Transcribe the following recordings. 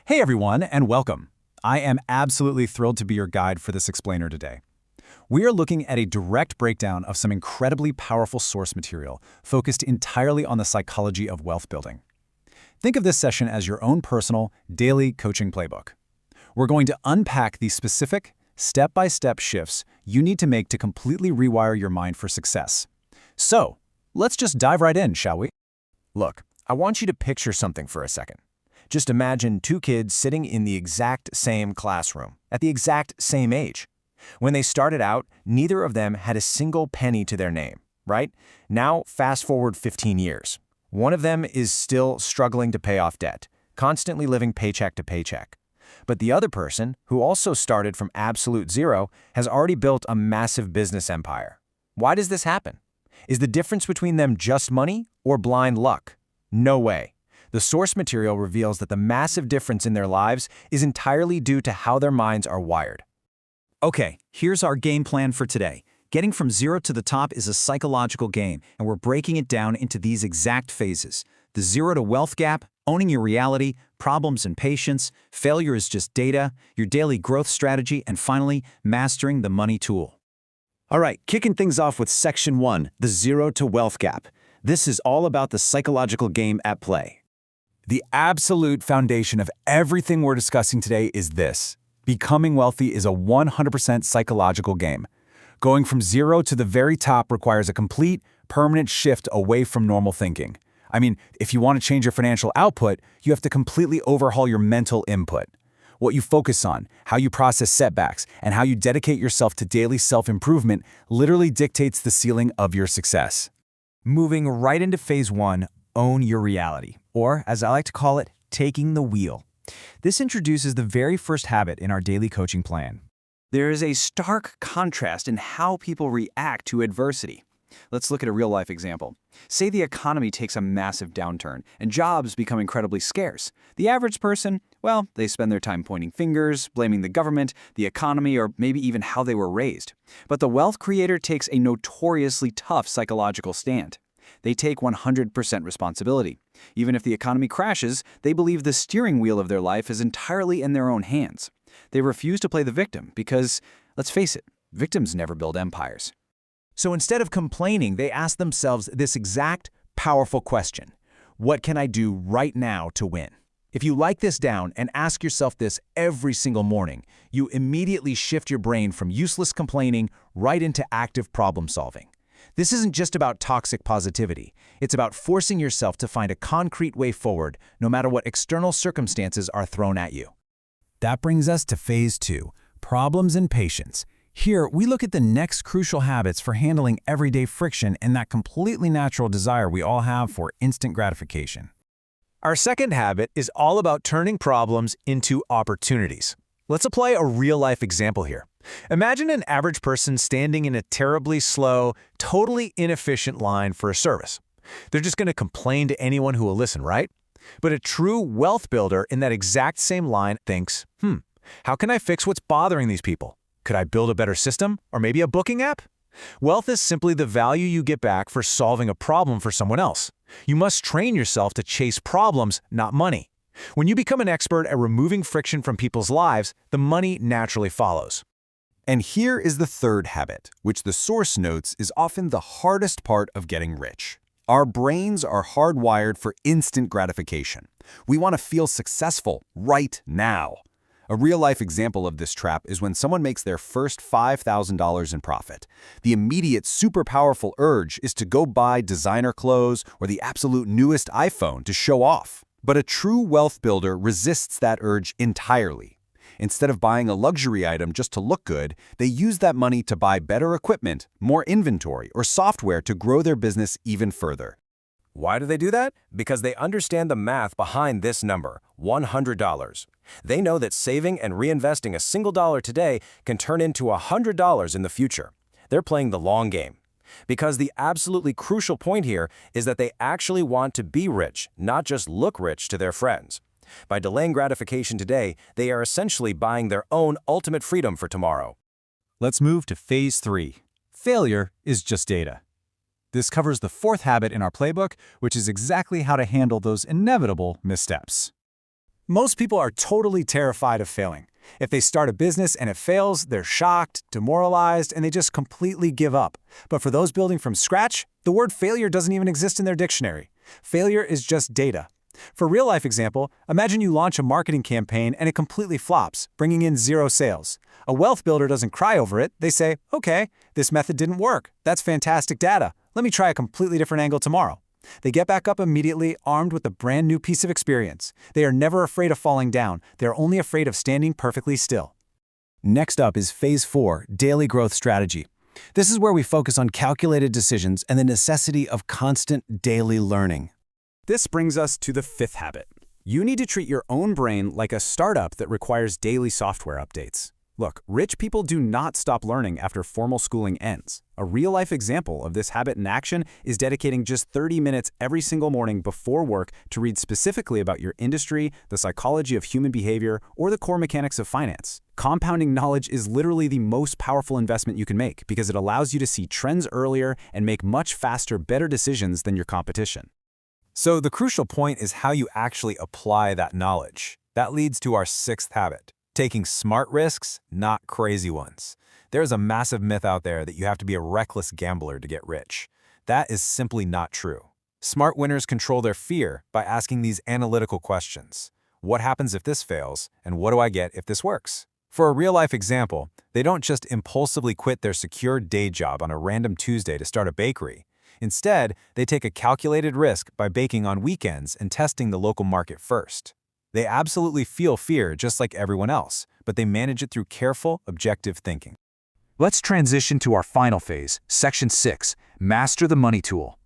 Hey everyone, and welcome. I am absolutely thrilled to be your guide for this explainer today. We are looking at a direct breakdown of some incredibly powerful source material focused entirely on the psychology of wealth building. Think of this session as your own personal, daily coaching playbook. We're going to unpack the specific, step-by-step shifts you need to make to completely rewire your mind for success. So, let's just dive right in, shall we? Look, I want you to picture something for a second. Just imagine two kids sitting in the exact same classroom, at the exact same age. When they started out, neither of them had a single penny to their name, right? Now, fast forward 15 years. One of them is still struggling to pay off debt, constantly living paycheck to paycheck. But the other person, who also started from absolute zero, has already built a massive business empire. Why does this happen? Is the difference between them just money or blind luck? No way. The source material reveals that the massive difference in their lives is entirely due to how their minds are wired. Okay, here's our game plan for today. Getting from zero to the top is a psychological game, and we're breaking it down into these exact phases. The zero to wealth gap, owning your reality, problems and patience, failure is just data, your daily growth strategy, and finally, mastering the money tool. All right, kicking things off with Section 1, the zero to wealth gap. This is all about the psychological game at play. The absolute foundation of everything we're discussing today is this. Becoming wealthy is a 100% psychological game. Going from zero to the very top requires a complete, permanent shift away from normal thinking. I mean, if you want to change your financial output, you have to completely overhaul your mental input. What you focus on, how you process setbacks, and how you dedicate yourself to daily self-improvement literally dictates the ceiling of your success. Moving right into phase 1, own your reality, or as I like to call it, taking the wheel. This introduces the very first habit in our daily coaching plan. There is a stark contrast in how people react to adversity. Let's look at a real-life example. Say the economy takes a massive downturn and jobs become incredibly scarce. The average person, well, they spend their time pointing fingers, blaming the government, the economy, or maybe even how they were raised. But the wealth creator takes a notoriously tough psychological stand. They take 100% responsibility. Even if the economy crashes, they believe the steering wheel of their life is entirely in their own hands. They refuse to play the victim because, let's face it, victims never build empires. So instead of complaining, they ask themselves this exact, powerful question: what can I do right now to win? If you write this down and ask yourself this every single morning, you immediately shift your brain from useless complaining right into active problem solving. This isn't just about toxic positivity. It's about forcing yourself to find a concrete way forward, no matter what external circumstances are thrown at you. That brings us to phase 2, problems and patience. Here, we look at the next crucial habits for handling everyday friction and that completely natural desire we all have for instant gratification. Our second habit is all about turning problems into opportunities. Let's apply a real-life example here. Imagine an average person standing in a terribly slow, totally inefficient line for a service. They're just going to complain to anyone who will listen, right? But a true wealth builder in that exact same line thinks, how can I fix what's bothering these people? Could I build a better system, or maybe a booking app? Wealth is simply the value you get back for solving a problem for someone else. You must train yourself to chase problems, not money. When you become an expert at removing friction from people's lives, the money naturally follows. And here is the third habit, which the source notes is often the hardest part of getting rich. Our brains are hardwired for instant gratification. We want to feel successful right now. A real-life example of this trap is when someone makes their first $5,000 in profit. The immediate, super powerful urge is to go buy designer clothes or the absolute newest iPhone to show off. But a true wealth builder resists that urge entirely. Instead of buying a luxury item just to look good, they use that money to buy better equipment, more inventory, or software to grow their business even further. Why do they do that? Because they understand the math behind this number, $100. They know that saving and reinvesting a single dollar today can turn into $100 in the future. They're playing the long game. Because the absolutely crucial point here is that they actually want to be rich, not just look rich to their friends. By delaying gratification today, they are essentially buying their own ultimate freedom for tomorrow. Let's move to phase 3. Failure is just data. This covers the fourth habit in our playbook, which is exactly how to handle those inevitable missteps. Most people are totally terrified of failing. If they start a business and it fails, they're shocked, demoralized, and they just completely give up. But for those building from scratch, the word failure doesn't even exist in their dictionary. Failure is just data. For a real-life example, imagine you launch a marketing campaign and it completely flops, bringing in 0 sales. A wealth builder doesn't cry over it. They say, okay, this method didn't work. That's fantastic data. Let me try a completely different angle tomorrow. They get back up immediately, armed with a brand new piece of experience. They are never afraid of falling down. They are only afraid of standing perfectly still. Next up is Phase 4, Daily Growth Strategy. This is where we focus on calculated decisions and the necessity of constant daily learning. This brings us to the 5th habit. You need to treat your own brain like a startup that requires daily software updates. Look, rich people do not stop learning after formal schooling ends. A real-life example of this habit in action is dedicating just 30 minutes every single morning before work to read specifically about your industry, the psychology of human behavior, or the core mechanics of finance. Compounding knowledge is literally the most powerful investment you can make because it allows you to see trends earlier and make much faster, better decisions than your competition. So the crucial point is how you actually apply that knowledge. That leads to our 6th habit. Taking smart risks, not crazy ones. There's a massive myth out there that you have to be a reckless gambler to get rich. That is simply not true. Smart winners control their fear by asking these analytical questions. What happens if this fails, and what do I get if this works? For a real-life example, they don't just impulsively quit their secure day job on a random Tuesday to start a bakery. Instead, they take a calculated risk by baking on weekends and testing the local market first. They absolutely feel fear just like everyone else, but they manage it through careful, objective thinking. Let's transition to our final phase, Section 6, Master the Money Tool.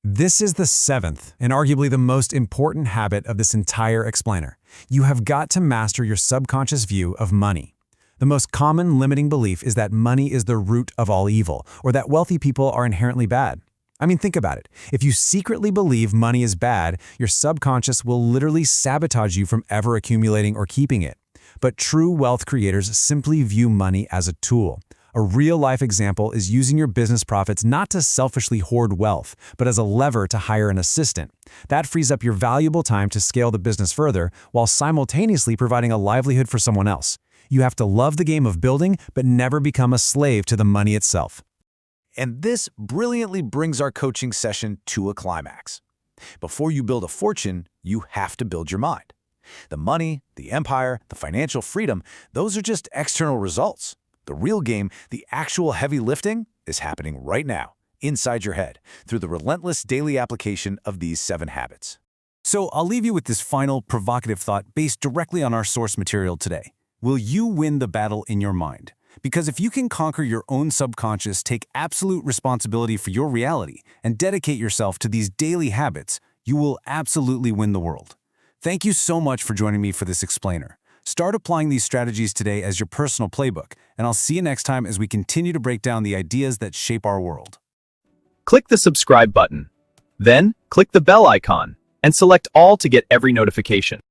This is the 7th and arguably the most important habit of this entire explainer. You have got to master your subconscious view of money. The most common limiting belief is that money is the root of all evil, or that wealthy people are inherently bad. I mean, think about it. If you secretly believe money is bad, your subconscious will literally sabotage you from ever accumulating or keeping it. But true wealth creators simply view money as a tool. A real-life example is using your business profits not to selfishly hoard wealth, but as a lever to hire an assistant. That frees up your valuable time to scale the business further, while simultaneously providing a livelihood for someone else. You have to love the game of building, but never become a slave to the money itself. And this brilliantly brings our coaching session to a climax. Before you build a fortune, you have to build your mind. The money, the empire, the financial freedom, those are just external results. The real game, the actual heavy lifting, is happening right now, inside your head, through the relentless daily application of these 7 habits. So I'll leave you with this final provocative thought based directly on our source material today. Will you win the battle in your mind? Because if you can conquer your own subconscious, take absolute responsibility for your reality, and dedicate yourself to these daily habits, you will absolutely win the world. Thank you so much for joining me for this explainer. Start applying these strategies today as your personal playbook, and I'll see you next time as we continue to break down the ideas that shape our world. Click the subscribe button. Then, click the bell icon and select all to get every notification.